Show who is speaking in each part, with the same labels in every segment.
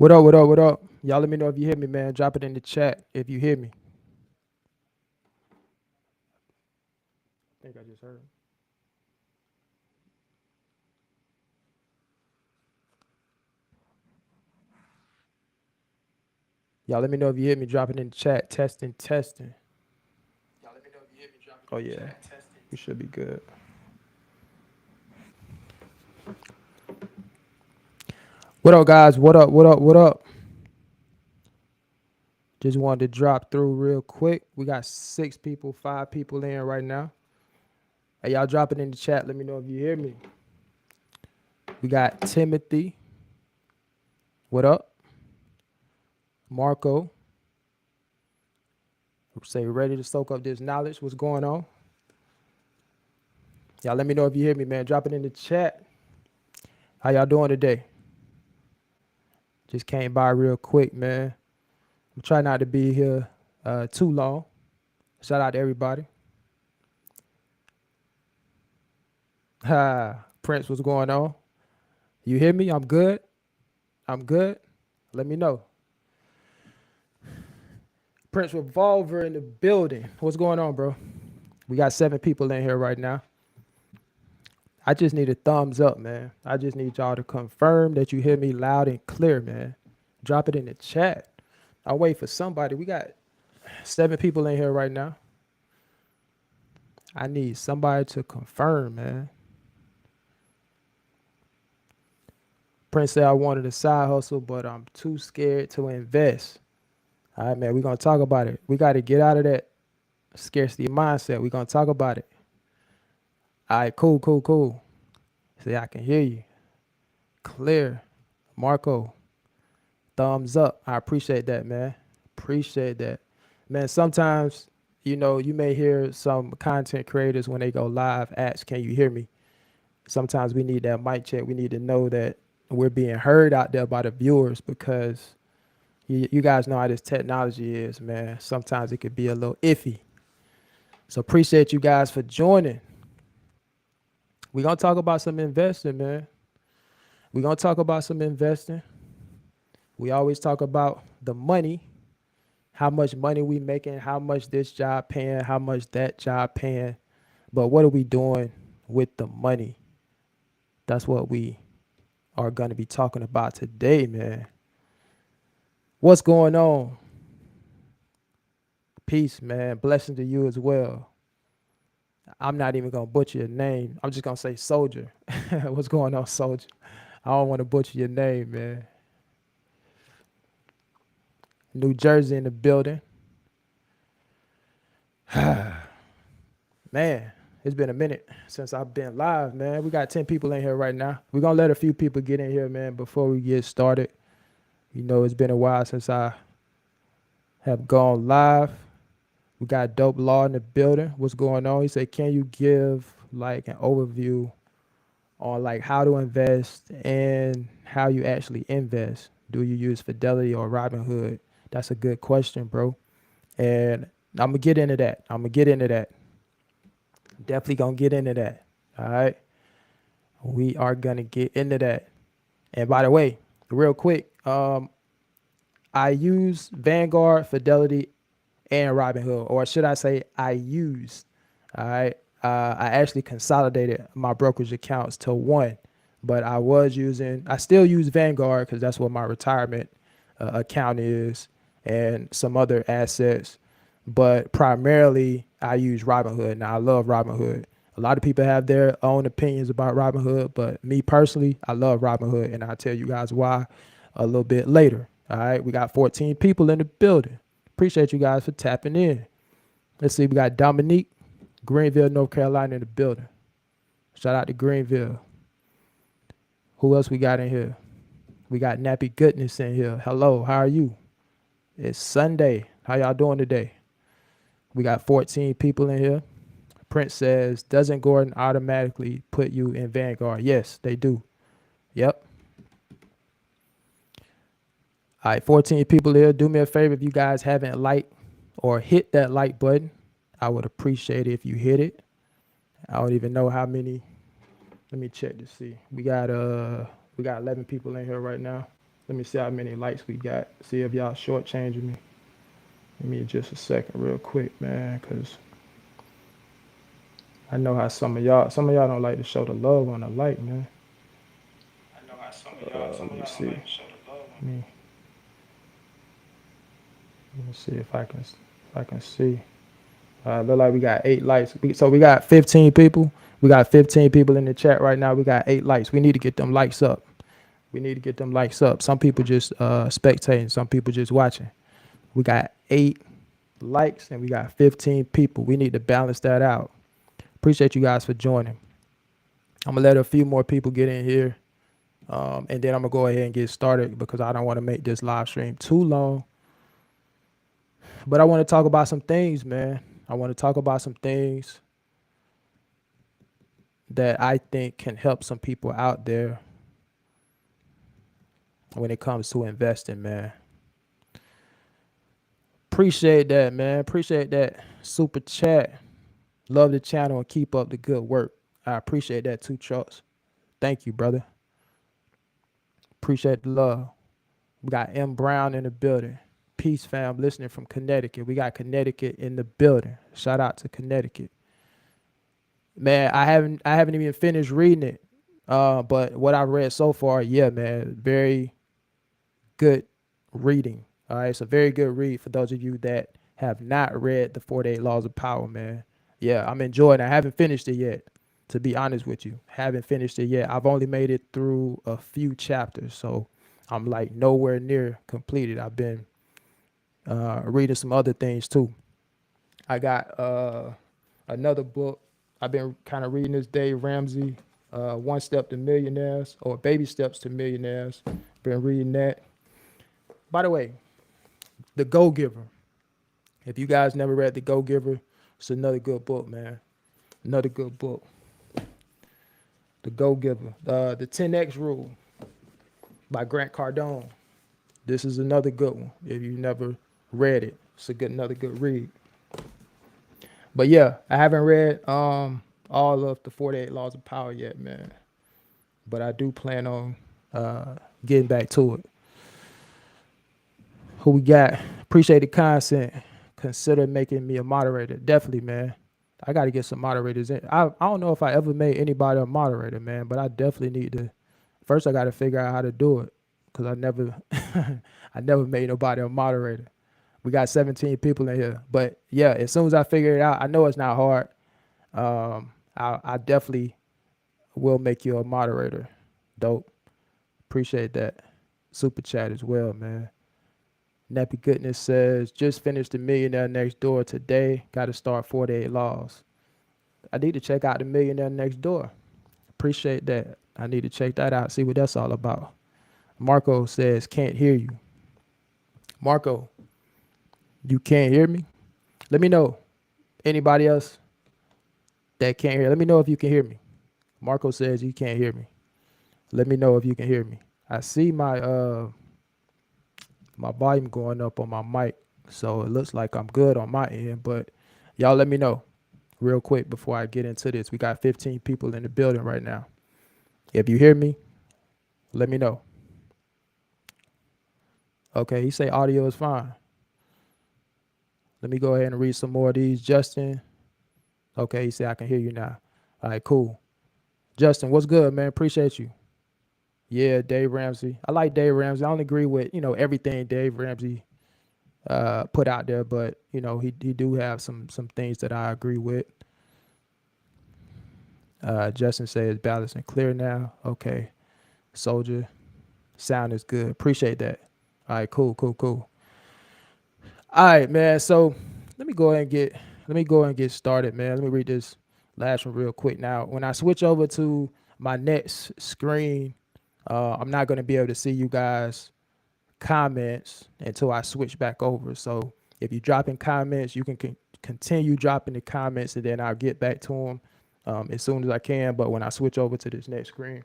Speaker 1: What up, what up, what up? Y'all let me know if you hear me, man. Drop it in the chat if you hear me. I think I just heard. Y'all let me know if you hear me. Drop it in the chat. Testing, testing. Y'all let me know if you hear me. Drop it in the chat. Testing. We should be good. What up, guys? What up, what up, what up? Just wanted to drop through real quick. We got 6 people, 5 people in right now. Hey, y'all drop it in the chat. Let me know if you hear me. We got Timothy. What up? Marco. Say ready to soak up this knowledge. What's going on? Y'all let me know if you hear me, man. Drop it in the chat. How y'all doing today? Just came by real quick, man. I'm trying not to be here too long. Shout out to everybody. Ha, Prince, what's going on? You hear me? I'm good. I'm good. Let me know. Prince Revolver in the building. What's going on, bro? We got 7 people in here right now. I just need a thumbs up, man. I just need y'all to confirm that you hear me loud and clear, man. Drop it in the chat. I'll wait for somebody. We got 7 people in here right now. I need somebody to confirm, man. Prince said I wanted a side hustle, but I'm too scared to invest. All right, man, we're going to talk about it. We got to get out of that scarcity mindset. We're going to talk about it. All right, cool, cool, cool. See, I can hear you. Clear. Marco, thumbs up. I appreciate that, man. Appreciate that. Man, sometimes, you know, you may hear some content creators when they go live ask, can you hear me? Sometimes we need that mic check. We need to know that we're being heard out there by the viewers because you guys know how this technology is, man. Sometimes it could be a little iffy. So appreciate you guys for joining. We're going to talk about some investing, man. We're going to talk about some investing. We always talk about the money, how much money we making, how much this job paying, how much that job paying. But what are we doing with the money? That's what we are going to be talking about today, man. What's going on? Peace, man. Blessing to you as well. I'm not even going to butcher your name. I'm just going to say Soldier. What's going on, Soldier? I don't want to butcher your name, man. New Jersey in the building. Man, it's been a minute since I've been live, man. We got 10 people in here right now. We're going to let a few people get in here, man, before we get started. You know, it's been a while since I have gone live. We got Dope Law in the building. What's going on? He said, can you give like an overview on like how to invest and how you actually invest? Do you use Fidelity or Robinhood? That's a good question, bro. And I'm going to get into that. Definitely going to get into that. All right. We are going to get into that. And by the way, real quick, I use Vanguard, Fidelity, and Robinhood, or should I say I used. All right. I actually consolidated my brokerage accounts to one, but I still use Vanguard because that's what my retirement account is and some other assets. But primarily, I use Robinhood. Now, I love Robinhood. A lot of people have their own opinions about Robinhood, but me personally, I love Robinhood, and I'll tell you guys why a little bit later. All right, we got 14 people in the building. Appreciate you guys for tapping in. Let's see, we got Dominique, Greenville, North Carolina in the building. Shout out to Greenville. Who else we got in here? We got Nappy Goodness in here. Hello, how are you? It's Sunday. How y'all doing today? We got 14 people in here. Prince says, doesn't Gordon automatically put you in Vanguard? Yes, they do. Yep. All right, 14 people here. Do me a favor if you guys haven't liked or hit that like button. I would appreciate it if you hit it. I don't even know how many. Let me check to see. We got 11 people in here right now. Let me see how many likes we got. See if y'all shortchanging me. Give me just a second, real quick, man, because I know how some of y'all don't like to show the love on the like, man. Let me see. Let me see if I can see. Look like we got 8 likes. So we got 15 people. We got 15 people in the chat right now. We got 8 likes. We need to get them likes up. We need to get them likes up. Some people just spectating. Some people just watching. We got 8 likes and we got 15 people. We need to balance that out. Appreciate you guys for joining. I'm gonna let a few more people get in here, and then I'm gonna go ahead and get started because I don't want to make this live stream too long. But I want to talk about some things, man. I want to talk about some things that I think can help some people out there when it comes to investing, man. Appreciate that, man. Appreciate that super chat. Love the channel and keep up the good work. I appreciate that too, Charles. Thank you, brother. Appreciate the love. We got M. Brown in the building. Peace, fam, listening from Connecticut. We got Connecticut in the building. Shout out to Connecticut. Man, I haven't even finished reading it. But what I've read so far, yeah, man, very good reading. All right, it's a very good read for those of you that have not read the 48 Laws of Power, man. Yeah, I'm enjoying it. I haven't finished it yet, to be honest with you. Haven't finished it yet. I've only made it through a few chapters, so I'm like nowhere near completed. I've been reading some other things too. I got another book. I've been kind of reading this Dave Ramsey, One Step to Millionaires, or Baby Steps to Millionaires. Been reading that. By the way, The Go Giver. If you guys never read The Go Giver, it's another good book, man. Another good book. The Go Giver. The 10X Rule by Grant Cardone. This is another good one. If you never read it, it's another good read. But yeah, I haven't read all of the 48 Laws of Power yet, man. But I do plan on getting back to it. Who we got? Appreciate the content. Consider making me a moderator. Definitely, man. I got to get some moderators in. I don't know if I ever made anybody a moderator, man, but I definitely need to. First, I got to figure out how to do it because I never made nobody a moderator. We got 17 people in here. But yeah, as soon as I figure it out, I know it's not hard. I definitely will make you a moderator. Dope. Appreciate that. Super chat as well, man. Nappy Goodness says, just finished The Millionaire Next Door today. Got to start 48 Laws. I need to check out The Millionaire Next Door. Appreciate that. I need to check that out, see what that's all about. Marco says, can't hear you. Marco, you can't hear me? Let me know. Anybody else that can't hear? Let me know if you can hear me. Marco says you can't hear me. Let me know if you can hear me. I see my my volume going up on my mic, so it looks like I'm good on my end, but y'all let me know real quick before I get into this. We got 15 people in the building right now. If you hear me, let me know. Okay, he say audio is fine. Let me go ahead and read some more of these. Justin, okay, he said I can hear you now. All right, cool. Justin, what's good, man? Appreciate you. Yeah, Dave Ramsey. I like Dave Ramsey. I don't agree with, everything Dave Ramsey put out there, but, he do have some things that I agree with. Justin says balanced and clear now. Okay. Soldier, sound is good. Appreciate that. All right, cool. All right, man. So let me go ahead and get started, man. Let me read this last one real quick. Now, when I switch over to my next screen, I'm not going to be able to see you guys' comments until I switch back over. So if you're dropping comments, you can continue dropping the comments, and then I'll get back to them as soon as I can. But when I switch over to this next screen,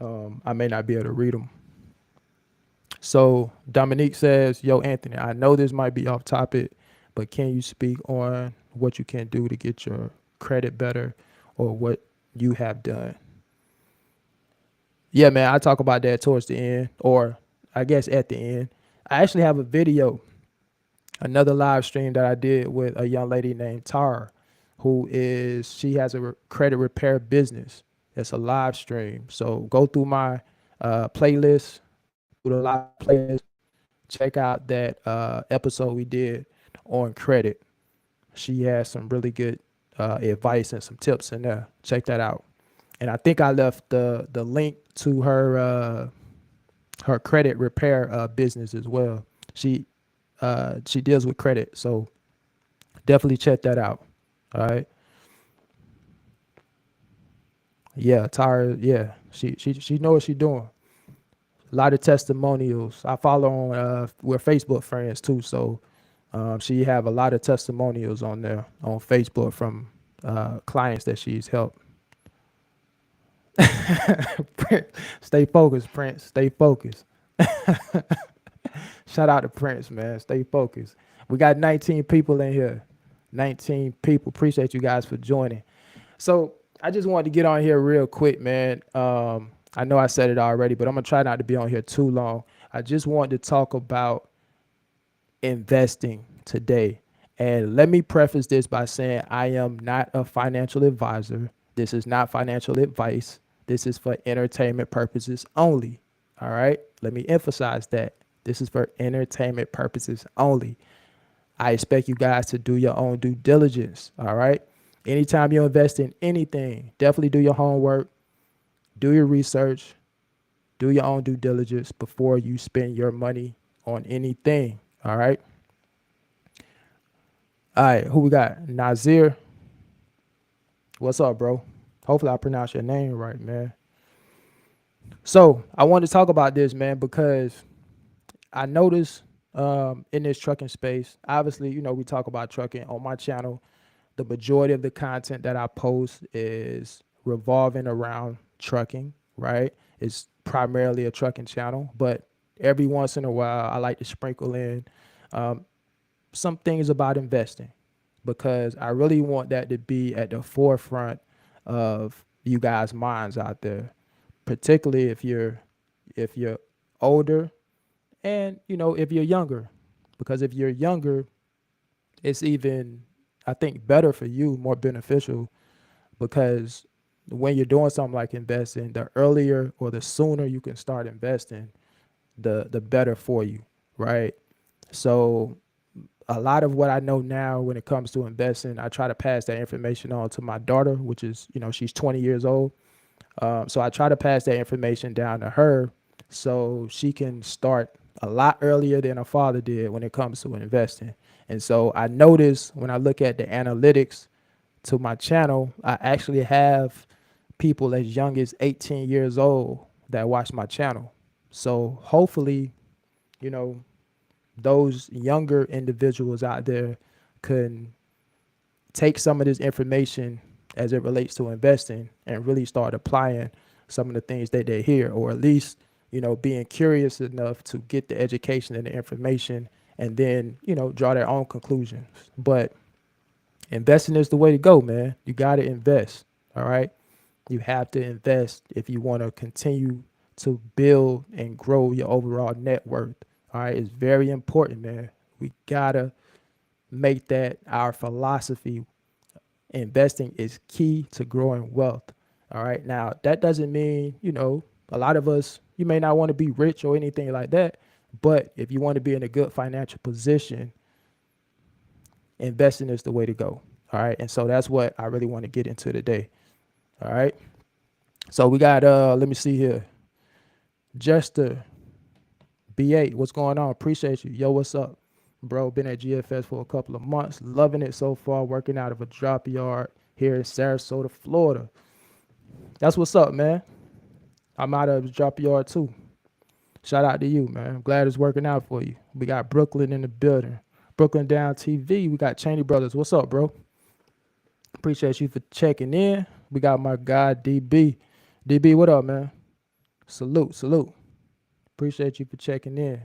Speaker 1: I may not be able to read them. So Dominique says, yo, Anthony, I know this might be off topic, but can you speak on what you can do to get your credit better or what you have done? Yeah, man, I talk about that towards the end, or I guess at the end. I actually have a video, another live stream that I did with a young lady named Tara, she has a credit repair business. It's a live stream. So go through my playlist, through the live playlist, check out that episode we did on credit. She has some really good advice and some tips in there. Check that out. And I think I left the link to her credit repair business as well. She deals with credit, so definitely check that out. All right. Yeah, Tara. Yeah, she know what she's doing. A lot of testimonials. I follow on. We're Facebook friends too, so she have a lot of testimonials on there on Facebook from clients that she's helped. Stay focused, Prince. Stay focused. Shout out to Prince, man. Stay focused. We got 19 people in here. 19 people. Appreciate you guys for joining. So I just wanted to get on here real quick, man. I know I said it already, but I'm gonna try not to be on here too long. I just wanted to talk about investing today. And let me preface this by saying I am not a financial advisor. This is not financial advice. This is for entertainment purposes only. All right. Let me emphasize that. This is for entertainment purposes only. I expect you guys to do your own due diligence. All right. Anytime you invest in anything, definitely do your homework, do your research, do your own due diligence before you spend your money on anything. All right. All right. Who we got? Nazir. What's up, bro? Hopefully I pronounced your name right, man. So I wanted to talk about this, man, because I noticed in this trucking space, obviously, we talk about trucking on my channel. The majority of the content that I post is revolving around trucking, right? It's primarily a trucking channel, but every once in a while, I like to sprinkle in some things about investing because I really want that to be at the forefront of you guys' minds out there, particularly if you're older and if you're younger, because if you're younger, it's even, I think, better for you, more beneficial, because when you're doing something like investing, the earlier or the sooner you can start investing, the better for you, right? So a lot of what I know now when it comes to investing, I try to pass that information on to my daughter, which is, she's 20 years old. So I try to pass that information down to her so she can start a lot earlier than her father did when it comes to investing. And so I notice when I look at the analytics to my channel, I actually have people as young as 18 years old that watch my channel. So hopefully, you know, those younger individuals out there can take some of this information as it relates to investing and really start applying some of the things that they hear, or at least, being curious enough to get the education and the information and then, draw their own conclusions. But investing is the way to go, man. You got to invest. All right. You have to invest if you want to continue to build and grow your overall net worth. All right. It's very important, man. We got to make that our philosophy. Investing is key to growing wealth. All right. Now, that doesn't mean, a lot of us, you may not want to be rich or anything like that. But if you want to be in a good financial position, investing is the way to go. All right. And so that's what I really want to get into today. All right. So we got, let me see here. Jester B8, what's going on? Appreciate you. Yo, what's up? Bro, been at GFS for a couple of months. Loving it so far, working out of a drop yard here in Sarasota, Florida. That's what's up, man. I'm out of a drop yard too. Shout out to you, man. I'm glad it's working out for you. We got Brooklyn in the building. Brooklyn Down TV. We got Cheney Brothers. What's up, bro? Appreciate you for checking in. We got my guy, DB. DB, what up, man? Salute, salute. Appreciate you for checking in.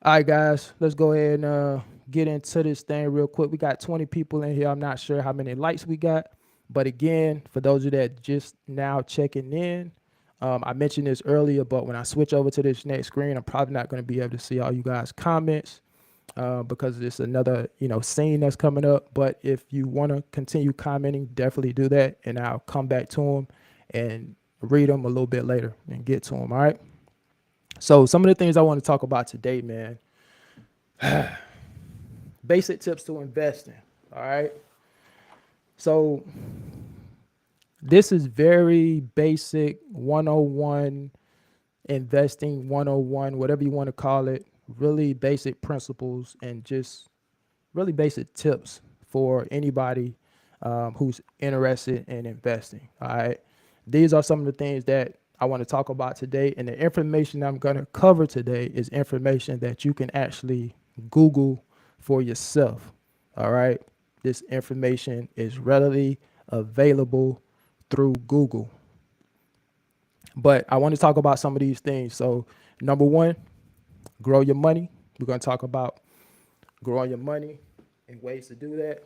Speaker 1: All right, guys, let's go ahead and get into this thing real quick. We got 20 people in here. I'm not sure how many likes we got. But again, for those of you that just now checking in, I mentioned this earlier, but when I switch over to this next screen, I'm probably not going to be able to see all you guys' comments because it's another, scene that's coming up. But if you want to continue commenting, definitely do that, and I'll come back to them and read them a little bit later and get to them. All right. So some of the things I want to talk about today, man. Basic tips to investing. All right. So this is very basic 101 investing 101, whatever you want to call it. Really basic principles and just really basic tips for anybody who's interested in investing. All right. These are some of the things that I want to talk about today. And the information I'm going to cover today is information that you can actually Google for yourself. All right. This information is readily available through Google. But I want to talk about some of these things. So, number one, grow your money. We're going to talk about growing your money and ways to do that.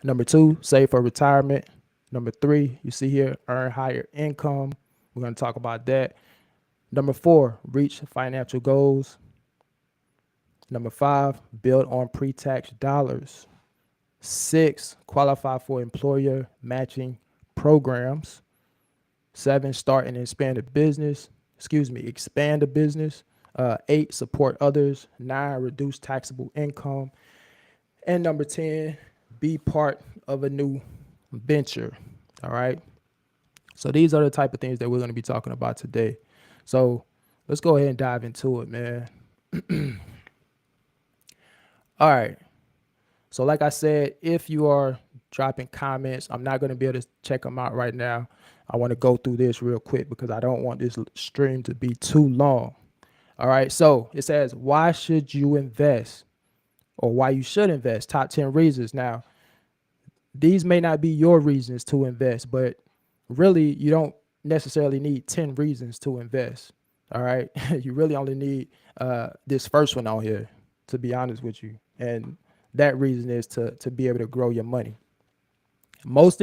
Speaker 1: Number two, save for retirement. Number three, you see here, earn higher income. We're going to talk about that. Number four, reach financial goals. Number five, build on pre-tax dollars. 6, qualify for employer matching programs. 7, start and expand a business. Expand a business. 8, support others. 9, reduce taxable income. And number 10, be part of a new venture. All right. So these are the type of things that we're going to be talking about today. So let's go ahead and dive into it, man. All right. So like I said, if you are dropping comments, I'm not going to be able to check them out right now. I want to go through this real quick because I don't want this stream to be too long. All right. So it says, why should you invest, or why you should invest? Top 10 reasons. Now, these may not be your reasons to invest, but really you don't necessarily need 10 reasons to invest. All right. You really only need this first one on here, to be honest with you. And that reason is to be able to grow your money. Most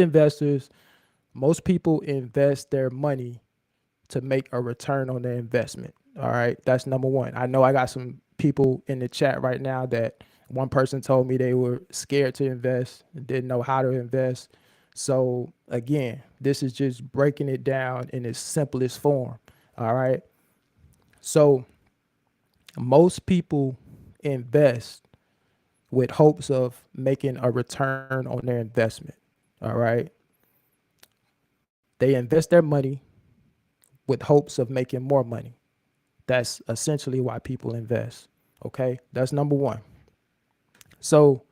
Speaker 1: people invest their money to make a return on their investment. All right. That's number one. I know I got some people in the chat right now that one person told me they were scared to invest and didn't know how to invest. So again, this is just breaking it down in its simplest form. All right. So most people invest with hopes of making a return on their investment. All right. They invest their money with hopes of making more money. That's essentially why people invest. Okay. That's number one. So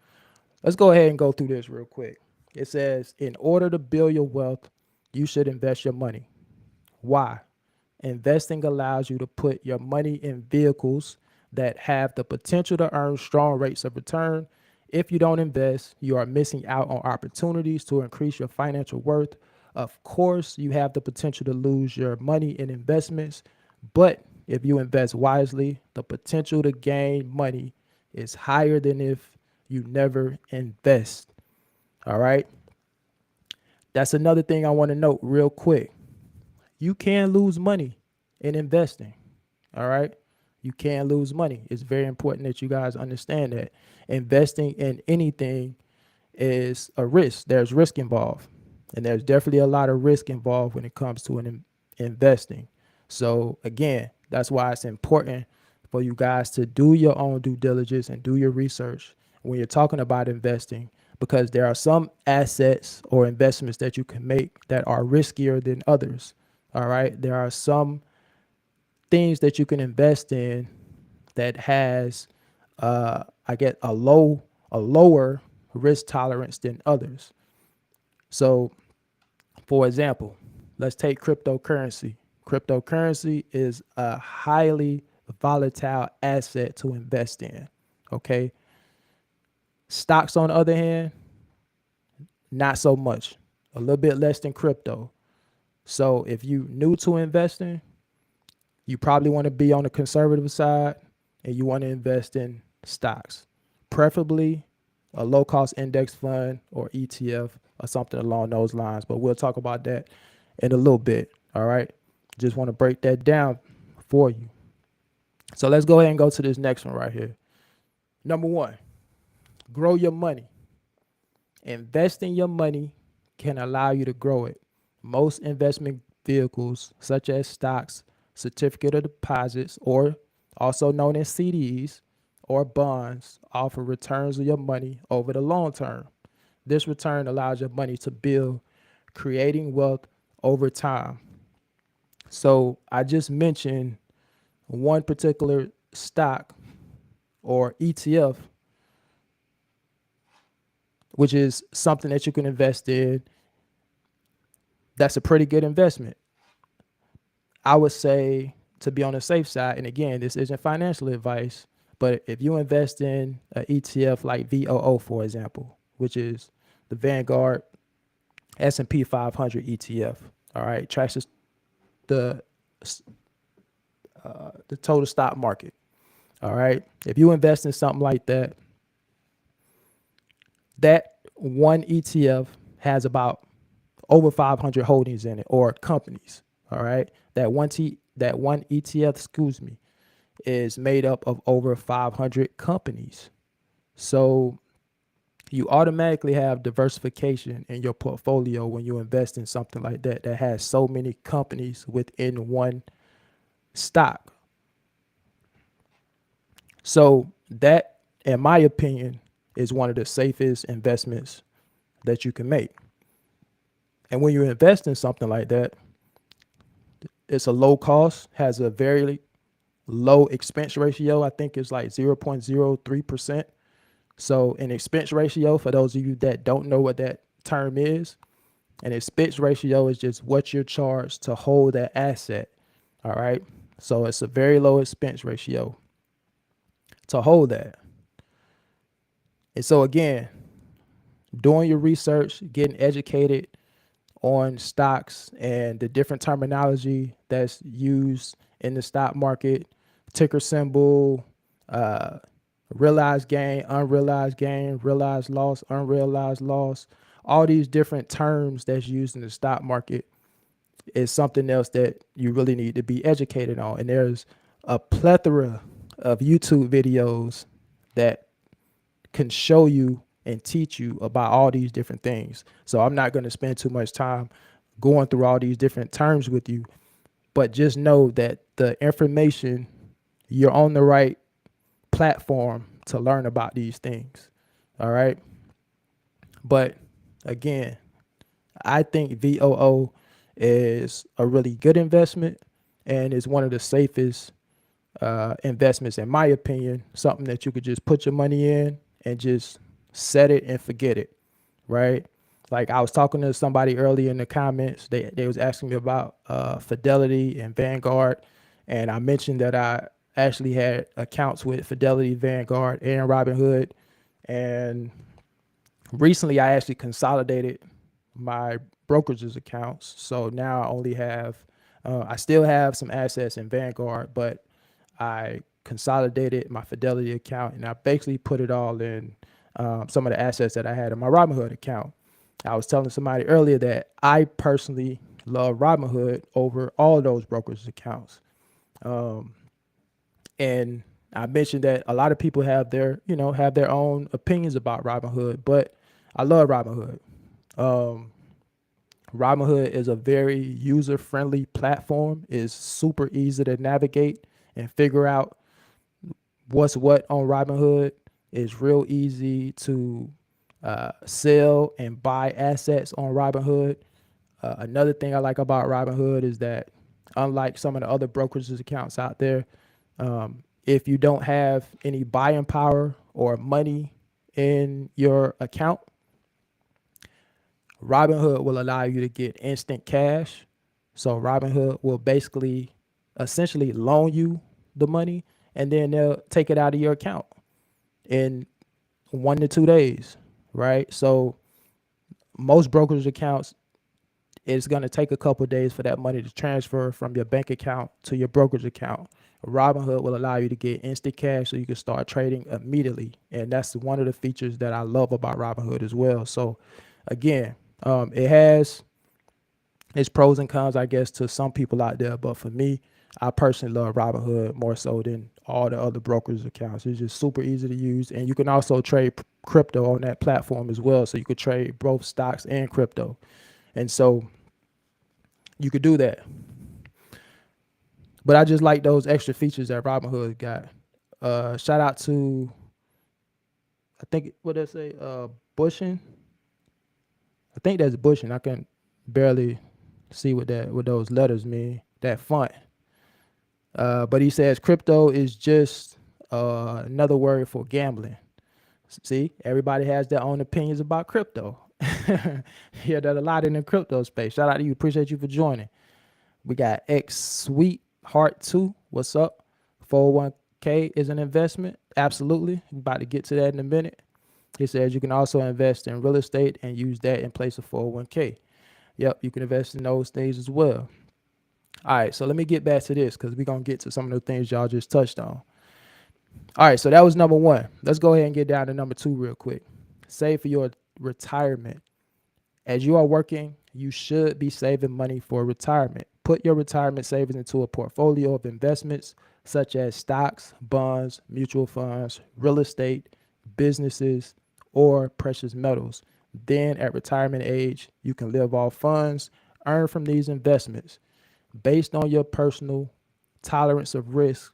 Speaker 1: let's go ahead and go through this real quick. It says, in order to build your wealth, you should invest your money. Why? Investing allows you to put your money in vehicles that have the potential to earn strong rates of return. If you don't invest, you are missing out on opportunities to increase your financial worth. Of course, you have the potential to lose your money in investments, but if you invest wisely, the potential to gain money is higher than if you never invest. All right. That's another thing I want to note real quick. You can lose money in investing. All right. You can lose money. It's very important that you guys understand that investing in anything is a risk. There's risk involved, and there's definitely a lot of risk involved when it comes to investing. So again, that's why it's important for you guys to do your own due diligence and do your research when you're talking about investing, because there are some assets or investments that you can make that are riskier than others. All right. There are some things that you can invest in that has, I get a lower risk tolerance than others. So, for example, let's take cryptocurrency. Cryptocurrency is a highly volatile asset to invest in. Okay. Stocks, on the other hand, not so much, a little bit less than crypto. So if you new to investing, you probably want to be on the conservative side and you want to invest in stocks, preferably a low cost index fund or ETF or something along those lines. But we'll talk about that in a little bit. All right. Just want to break that down for you. So let's go ahead and go to this next one right here. Number one, grow your money. Investing your money can allow you to grow it. Most investment vehicles, such as stocks, certificate of deposits, or also known as CDs or bonds, offer returns on your money over the long term. This return allows your money to build, creating wealth over time. So I just mentioned one particular stock or ETF, which is something that you can invest in. That's a pretty good investment. I would say to be on the safe side, and again, this isn't financial advice, but if you invest in an ETF like VOO, for example, which is the Vanguard S&P 500 ETF, all right, tracks the the total stock market. All right, if you invest in something like that, that one ETF has about over 500 holdings in it or companies. All right, that one ETF, excuse me, is made up of over 500 companies. So you automatically have diversification in your portfolio when you invest in something like that that has so many companies within one stock. So that, in my opinion, is one of the safest investments that you can make. And when you invest in something like that, it's a low cost, has a very low expense ratio. I think it's like 0.03%. So an expense ratio, for those of you that don't know what that term is, an expense ratio is just what you're charged to hold that asset. All right. So it's a very low expense ratio to hold that. And so again, doing your research, getting educated on stocks and the different terminology that's used in the stock market, ticker symbol, uh, realized gain, unrealized gain, realized loss, unrealized loss, all these different terms that's used in the stock market is something else that you really need to be educated on. And there's a plethora of YouTube videos that can show you and teach you about all these different things. So I'm not going to spend too much time going through all these different terms with you, but just know that the information, you're on the right platform to learn about these things. All right. But again, I think VOO is a really good investment and is one of the safest investments, in my opinion, something that you could just put your money in and just set it and forget it, right? Like I was talking to somebody earlier in the comments, they was asking me about Fidelity and Vanguard, and I mentioned that I actually had accounts with Fidelity, Vanguard, and Robinhood, and recently I actually consolidated my brokerage's accounts, so now I only have, I still have some assets in Vanguard, but I consolidated my Fidelity account and I basically put it all in some of the assets that I had in my Robinhood account. I was telling somebody earlier that I personally love Robinhood over all of those brokerage accounts. And I mentioned that a lot of people have their, have their own opinions about Robinhood, but I love Robinhood. Robinhood is a very user-friendly platform. It's super easy to navigate and figure out what's what on Robinhood. It's real easy to sell and buy assets on Robinhood. Another thing I like about Robinhood is that, unlike some of the other brokerages accounts out there, if you don't have any buying power or money in your account, Robinhood will allow you to get instant cash. So Robinhood will basically essentially loan you the money and then they'll take it out of your account in 1 to 2 days, right? So most brokerage accounts, it's going to take a couple of days for that money to transfer from your bank account to your brokerage account. Robinhood will allow you to get instant cash so you can start trading immediately. And that's one of the features that I love about Robinhood as well. So again, it has It's pros and cons, I guess, to some people out there. But for me, I personally love Robinhood more so than all the other brokers' accounts. It's just super easy to use. And you can also trade crypto on that platform as well. So you could trade both stocks and crypto. And so you could do that. But I just like those extra features that Robinhood got. Shout out to, I think, what they say, Bushin. I think that's Bushin. I can barely see what those letters mean, that font. But he says crypto is just another word for gambling. See, everybody has their own opinions about crypto. Hear that a lot in the crypto space. Shout out to you. Appreciate you for joining. We got X Sweet Heart 2. What's up? 401k is an investment. Absolutely. I'm about to get to that in a minute. He says you can also invest in real estate and use that in place of 401k. Yep, you can invest in those things as well. All right, so let me get back to this because we're going to get to some of the things y'all just touched on. All right, so that was number one. Let's go ahead and get down to number two real quick. Save for your retirement. As you are working, you should be saving money for retirement. Put your retirement savings into a portfolio of investments such as stocks, bonds, mutual funds, real estate, businesses, or precious metals. Then at retirement age, you can live off funds earned from these investments. Based on your personal tolerance of risk,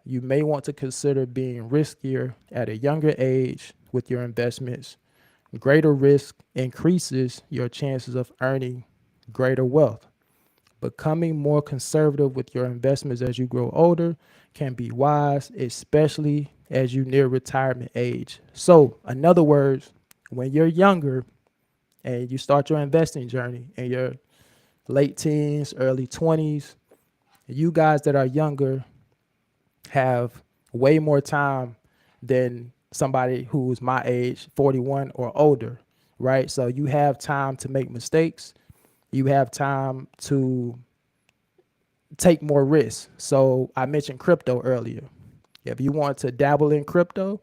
Speaker 1: you may want to consider being riskier at a younger age with your investments. Greater risk increases your chances of earning greater wealth. Becoming more conservative with your investments as you grow older can be wise, especially as you near retirement age. So, in other words, when you're younger and you start your investing journey in your late teens, early 20s, you guys that are younger have way more time than somebody who's my age, 41 or older, right? So you have time to make mistakes. You have time to take more risks. So I mentioned crypto earlier. If you want to dabble in crypto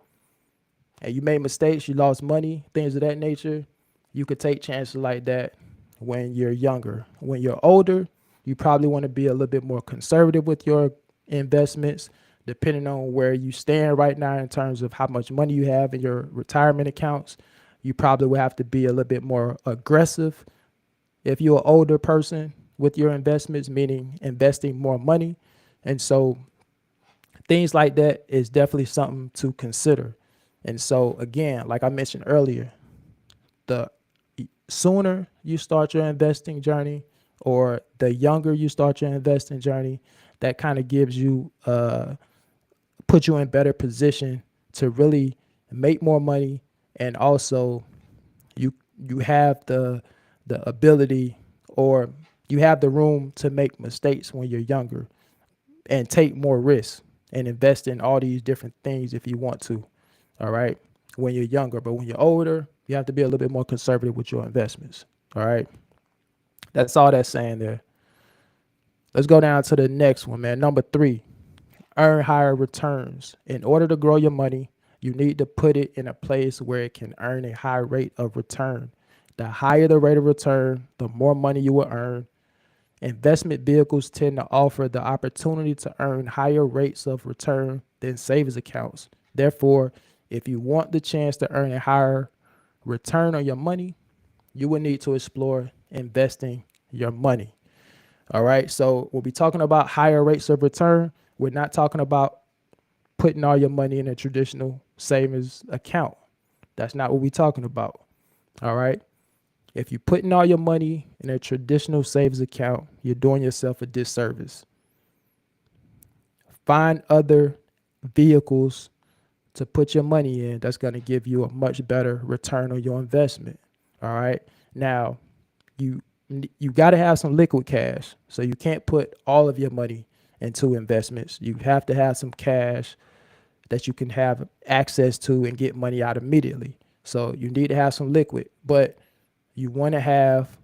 Speaker 1: and you made mistakes, you lost money, things of that nature, you could take chances like that when you're younger. When you're older, you probably want to be a little bit more conservative with your investments, depending on where you stand right now in terms of how much money you have in your retirement accounts. You probably will have to be a little bit more aggressive if you're an older person with your investments, meaning investing more money. And so things like that is definitely something to consider. And so again, like I mentioned earlier, the sooner you start your investing journey or the younger you start your investing journey, that kind of gives you put you in better position to really make more money, and also you have the ability, or you have the room to make mistakes when you're younger and take more risks and invest in all these different things if you want to. All right, when you're younger. But when you're older, you have to be a little bit more conservative with your investments. All right, that's all that's saying there. Let's go down to the next one, man. Number 3, earn higher returns. In order to grow your money, you need to put it in a place where it can earn a high rate of return. The higher the rate of return, the more money you will earn. Investment vehicles tend to offer the opportunity to earn higher rates of return than savings accounts. Therefore, if you want the chance to earn a higher return on your money, you will need to explore investing your money. All right. So we'll be talking about higher rates of return. We're not talking about putting all your money in a traditional savings account. That's not what we're talking about. All right. If you're putting all your money in a traditional savings account, you're doing yourself a disservice. Find other vehicles to put your money in that's going to give you a much better return on your investment. All right. Now, you got to have some liquid cash. So you can't put all of your money into investments. You have to have some cash that you can have access to and get money out immediately. So you need to have some liquid, but you want to have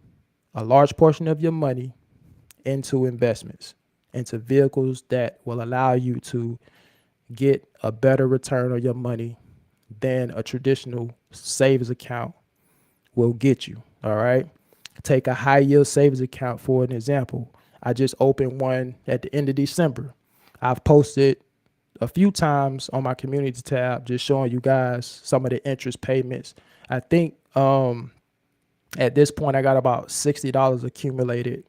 Speaker 1: a large portion of your money into investments, into vehicles that will allow you to get a better return on your money than a traditional savings account will get you. All right. Take a high yield savings account for an example. I just opened one at the end of December. I've posted a few times on my community tab just showing you guys some of the interest payments. I think at this point I got about $60 accumulated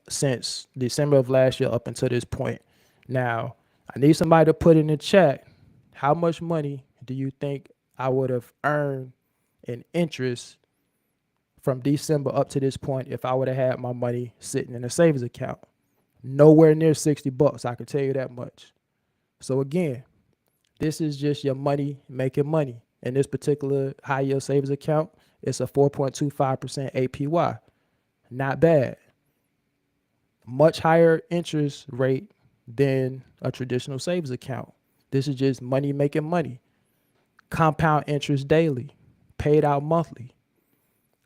Speaker 1: since December of last year up until this point. Now, I need somebody to put in the chat, how much money do you think I would have earned in interest from December up to this point if I would have had my money sitting in a savings account? Nowhere near $60, I can tell you that much. So again, this is just your money making money. In this particular high yield savings account, it's a 4.25% APY. Not bad. Much higher interest rate than a traditional savings account. This is just money making money. Compound interest daily, paid out monthly.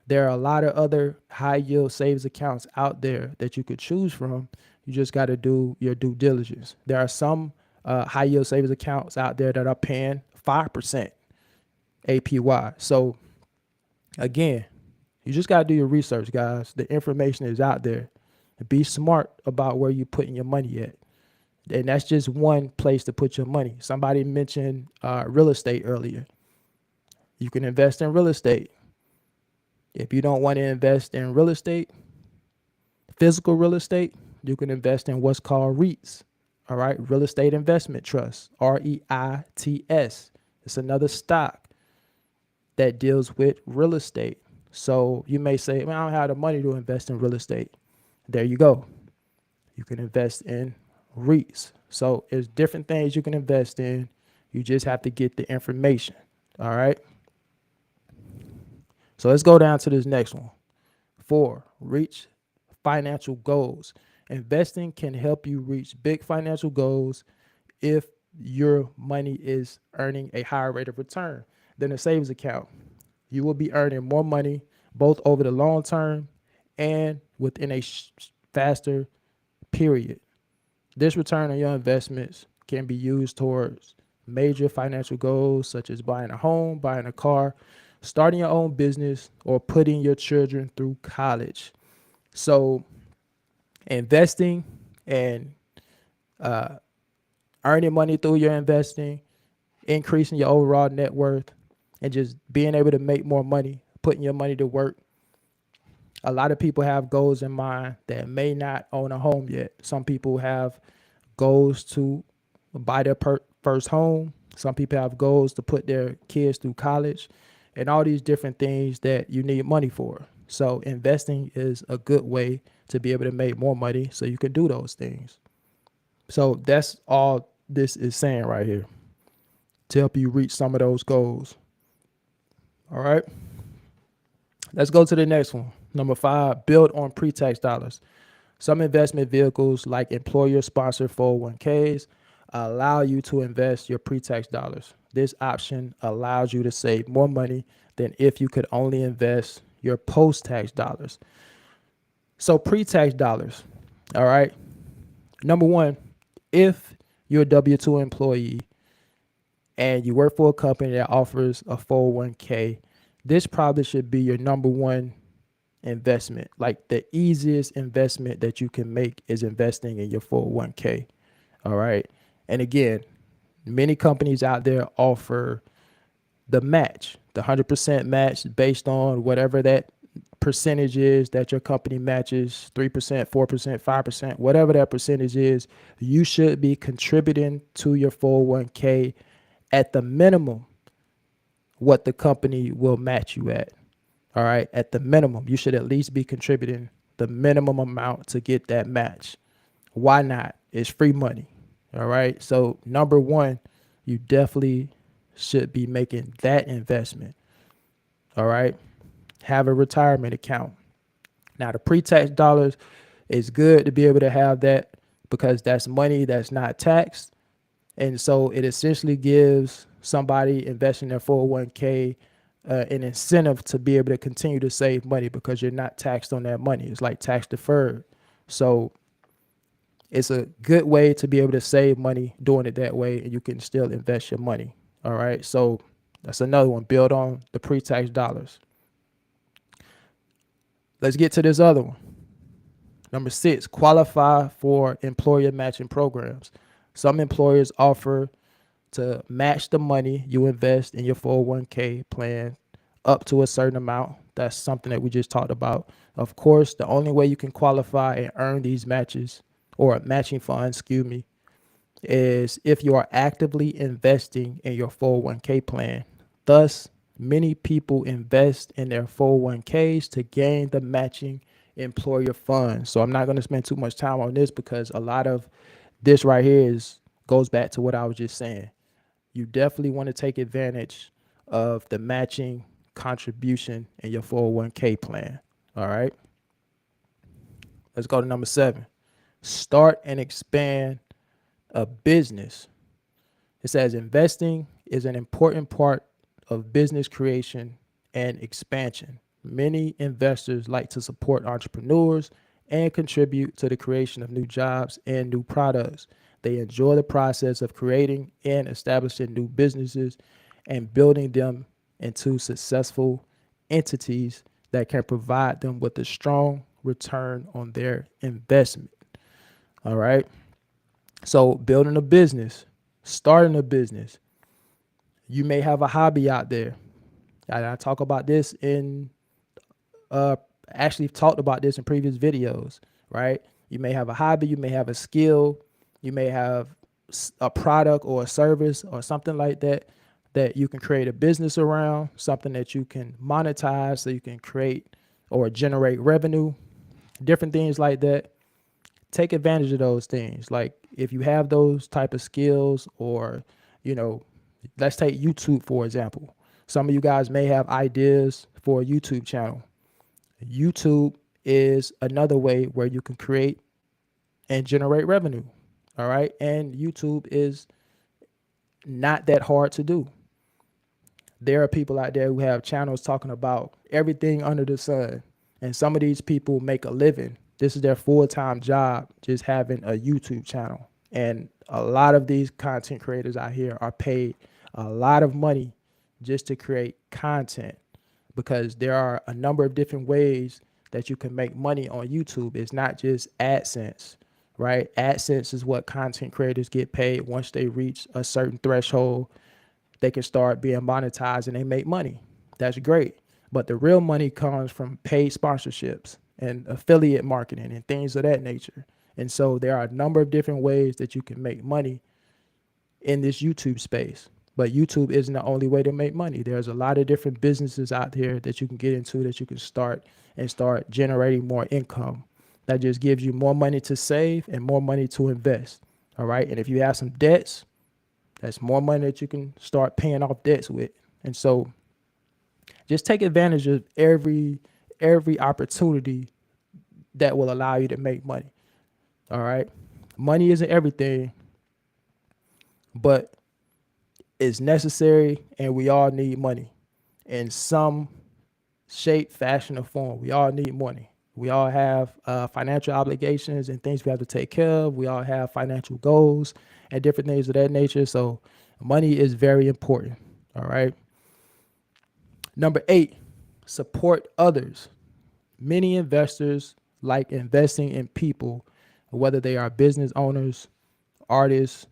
Speaker 1: There are a lot of other high yield savings accounts out there that you could choose from. You just got to do your due diligence. There are some high yield savings accounts out there that are paying 5% APY. So again, you just got to do your research, guys. The information is out there. Be smart about where you're putting your money at. And that's just one place to put your money. Somebody mentioned real estate earlier. You can invest in real estate. If you don't want to invest in real estate, physical real estate, you can invest in what's called REITs. All right, real estate investment trust, REITs. It's another stock that deals with real estate. So you may say, well, I don't have the money to invest in real estate. There you go. You can invest in REITs. So there's different things you can invest in. You just have to get the information. All right. So let's go down to this next one. 4, reach financial goals. Investing can help you reach big financial goals if your money is earning a higher rate of return than a savings account. You will be earning more money both over the long term and within a faster period. This return on your investments can be used towards major financial goals such as buying a home, buying a car, starting your own business, or putting your children through college. So investing and earning money through your investing, increasing your overall net worth, and just being able to make more money, putting your money to work. A lot of people have goals in mind that may not own a home yet. Some people have goals to buy their first home. Some people have goals to put their kids through college and all these different things that you need money for. So investing is a good way to be able to make more money so you can do those things. So that's all this is saying right here to help you reach some of those goals. All right. Let's go to the next one. Number 5, build on pre-tax dollars. Some investment vehicles like employer-sponsored 401ks allow you to invest your pre-tax dollars. This option allows you to save more money than if you could only invest your post-tax dollars. So pre-tax dollars, all right? Number 1, if you're a W-2 employee and you work for a company that offers a 401k, this probably should be your number 1 investment. Like the easiest investment that you can make is investing in your 401k. All right. And again, many companies out there offer the match, the 100% match based on whatever that percentage is that your company matches, 3%, 4%, 5%, whatever that percentage is. You should be contributing to your 401k at the minimum what the company will match you at. All right. At the minimum, you should at least be contributing the minimum amount to get that match. Why not? It's free money. All right. So number 1, you definitely should be making that investment. All right. Have a retirement account. Now the pre-tax dollars is good to be able to have that because that's money that's not taxed. And so it essentially gives somebody investing in their 401k an incentive to be able to continue to save money because you're not taxed on that money. It's like tax deferred. So it's a good way to be able to save money doing it that way, and you can still invest your money. All right. So that's another one. Build on the pre-tax dollars. Let's get to this other one. Number 6, qualify for employer matching programs. Some employers offer to match the money you invest in your 401k plan up to a certain amount. That's something that we just talked about. Of course, the only way you can qualify and earn these matches or matching funds, excuse me, is if you are actively investing in your 401k plan. Thus, many people invest in their 401ks to gain the matching employer funds. So I'm not going to spend too much time on this because a lot of this right here goes back to what I was just saying. You definitely want to take advantage of the matching contribution in your 401k plan. All right. Let's go to number 7. Start and expand a business. It says investing is an important part of business creation and expansion. Many investors like to support entrepreneurs and contribute to the creation of new jobs and new products. They enjoy the process of creating and establishing new businesses and building them into successful entities that can provide them with a strong return on their investment. All right. So, building a business, starting a business, you may have a hobby out there. I talk about this in uh actually talked about this in previous videos, right? You may have a hobby, you may have a skill, you may have a product or a service or something like that that you can create a business around, something that you can monetize so you can create or generate revenue, different things like that. Take advantage of those things. Like if you have those type of skills or, you know, let's take YouTube, for example. Some of you guys may have ideas for a YouTube channel. YouTube is another way where you can create and generate revenue. All right. And YouTube is not that hard to do. There are people out there who have channels talking about everything under the sun. And some of these people make a living. This is their full-time job, just having a YouTube channel. And a lot of these content creators out here are paid a lot of money just to create content because there are a number of different ways that you can make money on YouTube. It's not just AdSense, right? AdSense is what content creators get paid once they reach a certain threshold. They can start being monetized and they make money. That's great. But the real money comes from paid sponsorships and affiliate marketing and things of that nature. And so there are a number of different ways that you can make money in this YouTube space. But YouTube isn't the only way to make money. There's a lot of different businesses out there that you can get into that you can start and start generating more income. That just gives you more money to save and more money to invest. All right. And if you have some debts, that's more money that you can start paying off debts with. And so just take advantage of every opportunity that will allow you to make money. All right. Money isn't everything, but it's necessary and we all need money in some shape, fashion, or form. We all need money. We all have financial obligations and things we have to take care of. We all have financial goals and different things of that nature. So money is very important. All right. Number 8, support others. Many investors like investing in people, whether they are business owners, artists,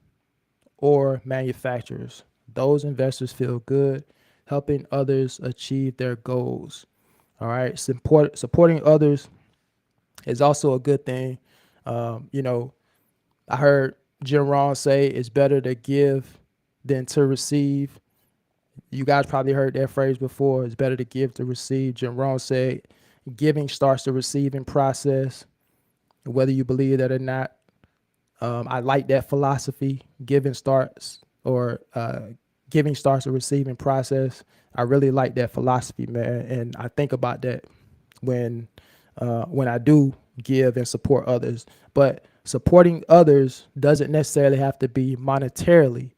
Speaker 1: or manufacturers. Those investors feel good helping others achieve their goals. All right. Supporting others is also a good thing. You know, I heard Jim Rohn say it's better to give than to receive. You guys probably heard that phrase before. It's better to give to receive. Jim Rohn said giving starts the receiving process, whether you believe that or not. I like that philosophy. Giving starts the receiving process. I really like that philosophy, man, and I think about that when I do give and support others. But supporting others doesn't necessarily have to be monetarily.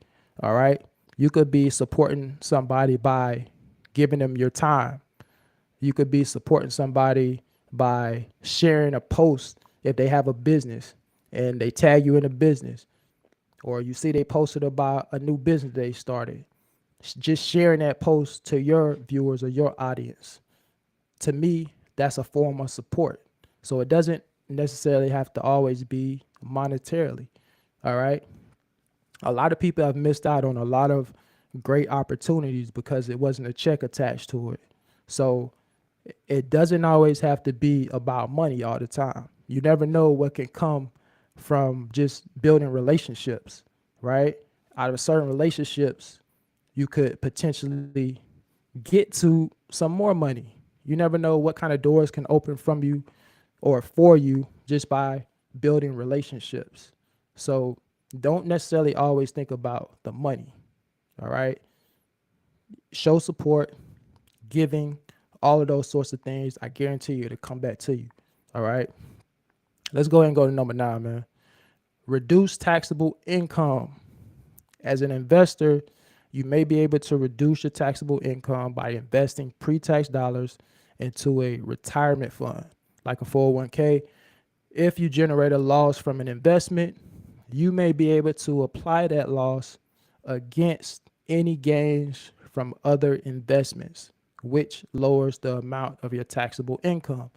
Speaker 1: All right, you could be supporting somebody by giving them your time. You could be supporting somebody by sharing a post if they have a business and they tag you in a business, or you see they posted about a new business they started. Just sharing that post to your viewers or your audience. To me, that's a form of support. So it doesn't necessarily have to always be monetarily. All right. A lot of people have missed out on a lot of great opportunities because it wasn't a check attached to it. So it doesn't always have to be about money all the time. You never know what can come from just building relationships, right? Out of certain relationships, you could potentially get to some more money. You never know what kind of doors can open from you or for you just by building relationships. So don't necessarily always think about the money. All right. Show support, giving, all of those sorts of things. I guarantee you to come back to you. All right. Let's go ahead and go to number 9, man. Reduce taxable income. As an investor, you may be able to reduce your taxable income by investing pre-tax dollars into a retirement fund, like a 401k. If you generate a loss from an investment, you may be able to apply that loss against any gains from other investments, which lowers the amount of your taxable income.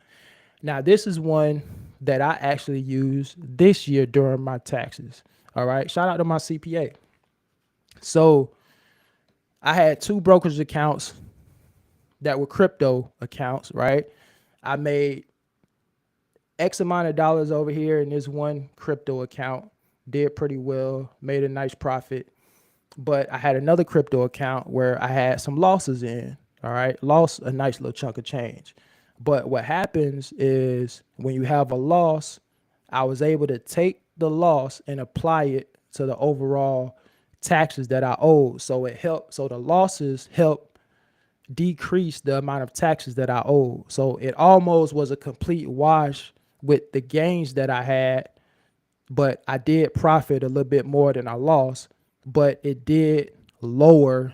Speaker 1: Now, this is one that I actually used this year during my taxes. All right. Shout out to my CPA. So I had 2 brokerage accounts that were crypto accounts, right? I made X amount of dollars over here in this one crypto account, did pretty well, made a nice profit. But I had another crypto account where I had some losses in, all right? Lost a nice little chunk of change. But what happens is when you have a loss, I was able to take the loss and apply it to the overall taxes that I owed. So it helped. So the losses help decrease the amount of taxes that I owed. So it almost was a complete wash with the gains that I had, but I did profit a little bit more than I lost, but it did lower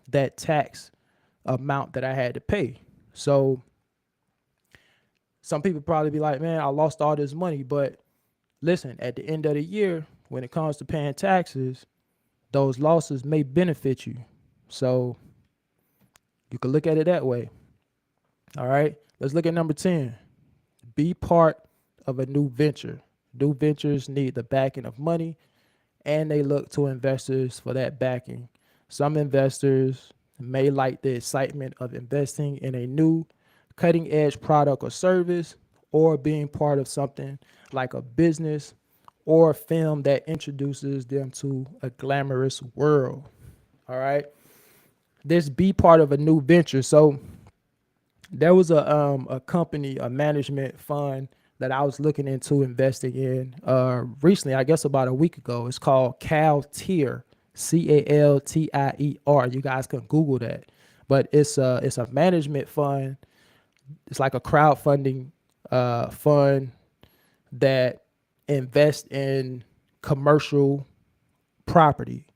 Speaker 1: that tax amount that I had to pay. So some people probably be like, man, I lost all this money. But listen, at the end of the year, when it comes to paying taxes, those losses may benefit you. So you can look at it that way. All right. Let's look at number 10. Be part of a new venture. New ventures need the backing of money, and they look to investors for that backing. Some investors may like the excitement of investing in a new cutting edge product or service, or being part of something like a business or a film that introduces them to a glamorous world. All right. This be part of a new venture. So there was a company, a management fund that I was looking into investing in recently, I guess about a week ago. It's called Caltier, Caltier. You guys can Google that. But it's a management fund. It's like a crowdfunding fund that invests in commercial property,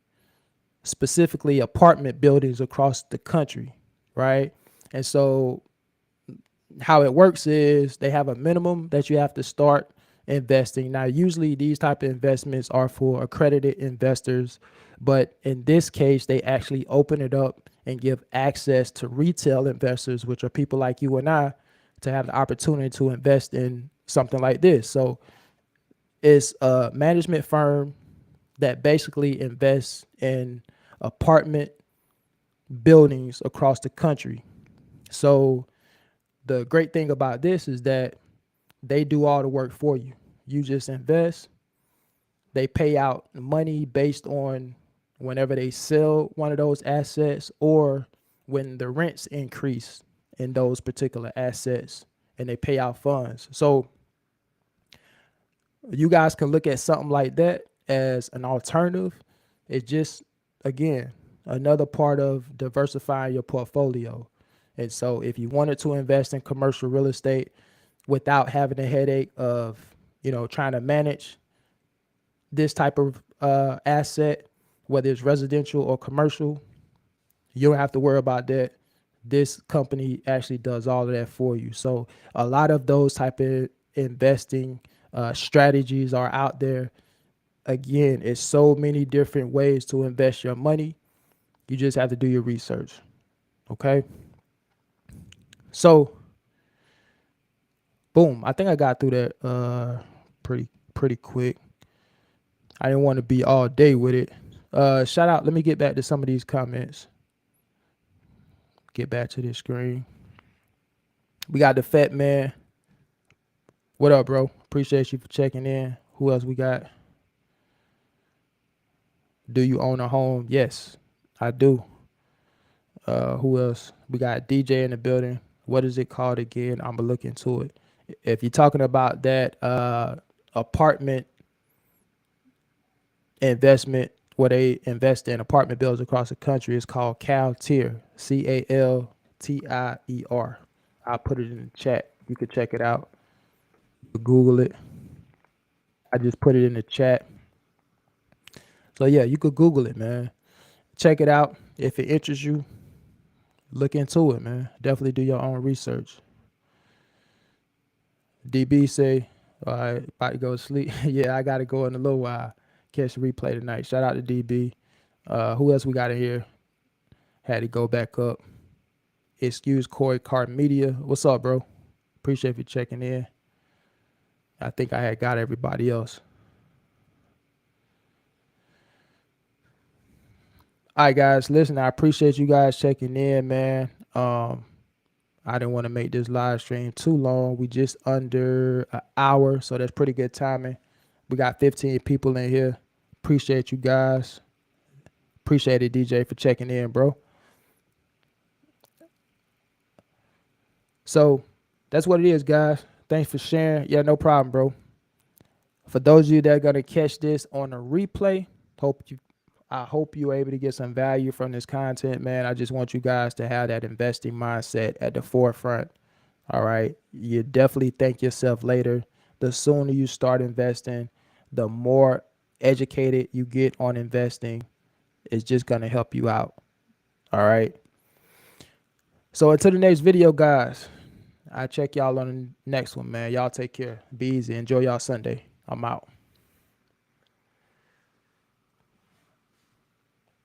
Speaker 1: specifically apartment buildings across the country, right? And so how it works is they have a minimum that you have to start investing. Now, usually these type of investments are for accredited investors, but in this case, they actually open it up and give access to retail investors, which are people like you and I, to have the opportunity to invest in something like this. So it's a management firm that basically invests in apartment buildings across the country. So the great thing about this is that they do all the work for you. You just invest. They pay out money based on whenever they sell one of those assets or when the rents increase in those particular assets, and they pay out funds. So you guys can look at something like that as an alternative. It's just, again, another part of diversifying your portfolio. And so if you wanted to invest in commercial real estate without having a headache of, trying to manage this type of asset, whether it's residential or commercial, you don't have to worry about that. This company actually does all of that for you. So a lot of those type of investing strategies are out there. Again, it's so many different ways to invest your money. You just have to do your research. Okay. So Boom. I think I got through that pretty quick. I didn't want to be all day with it. Shout out. Let me get back to some of these comments. Get back to this screen. We got the Fat Man. What up, bro? Appreciate you for checking in. Who else we got? Do you own a home? Yes, I do. Who else? We got DJ in the building. What is it called again? I'm gonna look into it. If you're talking about that apartment investment where they invest in apartment buildings across the country, it's called Caltier. Caltier. I'll put it in the chat. You can check it out. Google it. I just put it in the chat. So yeah, you could Google it, man. Check it out. If it interests you, look into it, man. Definitely do your own research. DB say, all right, about to go to sleep. Yeah, I got to go in a little while. Catch the replay tonight. Shout out to DB. Who else we got in here? Had to go back up. Excuse Corey Card Media. What's up, bro? Appreciate you checking in. I think I had got everybody else. All right, guys. Listen, I appreciate you guys checking in, man. I didn't want to make this live stream too long. We just under an hour, so that's pretty good timing. We got 15 people in here. Appreciate you guys. Appreciate it, DJ, for checking in, bro. So that's what it is, guys. Thanks for sharing. Yeah, no problem, bro. For those of you that are gonna catch this on a replay, I hope you're able to get some value from this content, man. I just want you guys to have that investing mindset at the forefront. All right. You definitely thank yourself later. The sooner you start investing, the more educated you get on investing. It's just going to help you out. All right. So until the next video, guys, I'll check y'all on the next one, man. Y'all take care. Be easy. Enjoy y'all Sunday. I'm out.